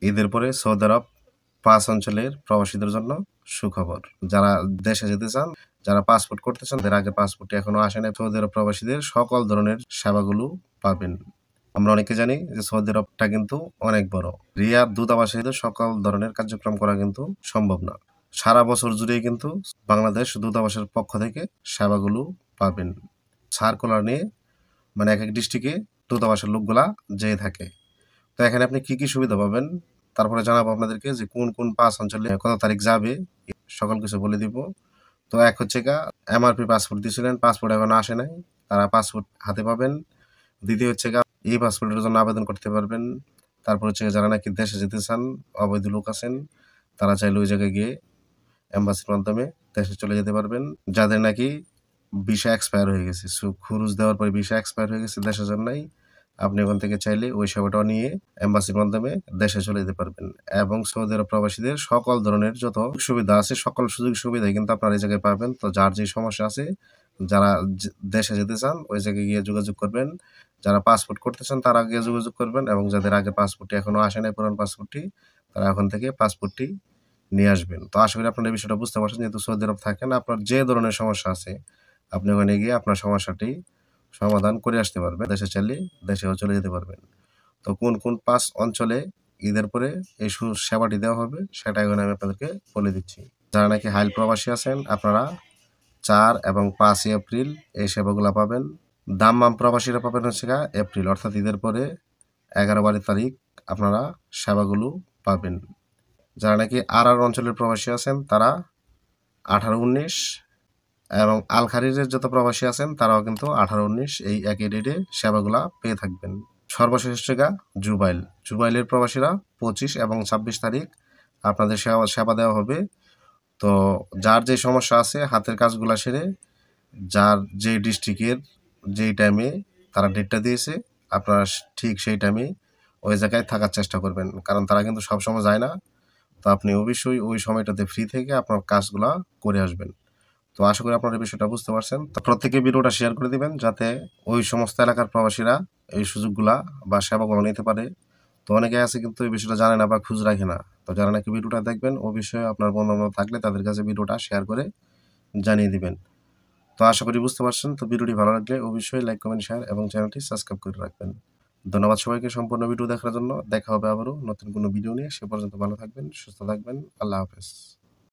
ঈদের পরে সৌদি আরব ৫ অঞ্চলের প্রবাসীদের জন্য সুখবর। যারা দেশে যেতে চান, যারা পাসপোর্ট করতে চান, তাদের আগে পাসপোর্টটি এখনো আসে নাই, সৌদি আরব প্রবাসীদের সকল ধরনের সেবাগুলো পাবেন। আমরা অনেকে জানি যে সৌদি আরবটা কিন্তু অনেক বড়। রিয়াদ দূতাবাসে সকল ধরনের কার্যক্রম করা কিন্তু সম্ভব না। সারা বছর জুড়েই কিন্তু বাংলাদেশ দূতাবাসের পক্ষ থেকে সেবাগুলো পাবেন। সার্কুলার নিয়ে মানে এক ডিস্ট্রিক্টে দূতাবাসের লোকগুলা যেয়ে থাকে। তো এখানে আপনি কি কি সুবিধা পাবেন, তারপরে জানাবো আপনাদেরকে যে কোন কোন ৫ অঞ্চলে কত তারিখ যাবে, সকল কিছু বলে দিব। তো এক হচ্ছে গা এমআরপি পাসপোর্ট দিয়েছিলেন, পাসপোর্ট এখনো আসে নাই, তারা পাসপোর্ট হাতে পাবেন। দ্বিতীয় হচ্ছে গা এই পাসপোর্টের জন্য আবেদন করতে পারবেন। তারপর হচ্ছে যারা নাকি দেশে যেতে চান, অবৈধ লোক আছেন, তারা চাইলে ওই জায়গায় গিয়ে এম্বাসির মাধ্যমে দেশে চলে যেতে পারবেন। যাদের নাকি ভিসা এক্সপায়ার হয়ে গেছে, খুরুজ দেওয়ার পরে ভিসা এক্সপায়ার হয়ে গেছে, দেশে যান নাই, আপনি ওখান থেকে চাইলে ওই সেবাটাও নিয়ে এম্বাসির মাধ্যমে দেশে চলে যেতে পারবেন। এবং সৌদি আরব প্রবাসীদের সকল ধরনের যত সুবিধা আছে, সকল সুযোগ সুবিধাই কিন্তু আপনারা এই জায়গায় পাবেন। তো যার যে সমস্যা আছে, যারা দেশে যেতে চান ওই জায়গায় গিয়ে যোগাযোগ করবেন। যারা পাসপোর্ট করতে চান তারা গিয়ে যোগাযোগ করবেন, এবং যাদের আগে পাসপোর্টটি এখনো আসে নাই, পুরান পাসপোর্টটি, তারা এখন থেকে পাসপোর্টটি নিয়ে আসবেন। তো আশা করি আপনারা এই বিষয়টা বুঝতে পারছেন। যেহেতু সৌদি আরব থাকেন, আপনার যে ধরনের সমস্যা আছে আপনি ওখানে গিয়ে আপনার সমস্যাটি সমাধান করে আসতে পারবেন। দেশে চাইলে দেশেও চলে যেতে পারবেন। তো কোন কোন ৫ অঞ্চলে ঈদের পরে এই সেবাটি দেওয়া হবে সেটা এখন আমি আপনাদেরকে বলে দিচ্ছি। যারা নাকি হাইল প্রবাসী আছেন, আপনারা ৪ এবং ৫ই এপ্রিল এই সেবাগুলা পাবেন। দাম্মাম প্রবাসীরা পাবেন হচ্ছে এপ্রিল, অর্থাৎ ঈদের পরে ১১-১২ তারিখ আপনারা সেবাগুলো পাবেন। যারা নাকি আরার অঞ্চলের প্রবাসী আছেন তারা ১৮-১৯, এবং আল খারিজের যত প্রবাসী আছেন তারাও কিন্তু ১৮-১৯ এই একই ডেটে সেবাগুলা পেয়ে থাকবেন। সর্বশেষ হচ্ছে জুবাইলের প্রবাসীরা ২৫ এবং ২৬ তারিখ আপনাদের সেবা দেওয়া হবে। তো যার যে সমস্যা আছে হাতের কাজগুলা সেরে, যার যে ডিস্ট্রিক্টের যেই টাইমে তারা ডেটটা দিয়েছে, আপনারা ঠিক সেই টাইমে ওই জায়গায় থাকার চেষ্টা করবেন, কারণ তারা কিন্তু সবসময় যায় না। তো আপনি অবশ্যই ওই সময়টাতে ফ্রি থেকে আপনার কাজগুলা করে আসবেন। তো আশা করি আপনারা এই বিষয়টা বুঝতে পারছেন। তো প্রত্যেকে ভিডিওটা শেয়ার করে দিবেন যাতে ওই সমস্ত এলাকার প্রবাসীরা এই সুযোগগুলা বা সেবাগুলো নিতে পারে। তো অনেকে আছে কিন্তু এই বিষয়টা জানে না বা খোঁজ রাখে না। তো যারা নাকি ভিডিওটা দেখবেন ও বিষয়ে আপনার বন্ধু-বান্ধব থাকলে তাদের কাছে ভিডিওটা শেয়ার করে জানিয়ে দিবেন। তো আশা করি বুঝতে পারছেন। তো ভিডিওটি ভালো লাগলে অবশ্যই লাইক, কমেন্ট, শেয়ার এবং চ্যানেলটি সাবস্ক্রাইব করে রাখবেন। ধন্যবাদ সবাইকে সম্পূর্ণ ভিডিও দেখার জন্য। দেখা হবে আবারও নতুন কোনো ভিডিও নিয়ে। সে পর্যন্ত ভালো থাকবেন, সুস্থ থাকবেন। আল্লাহ হাফেজ।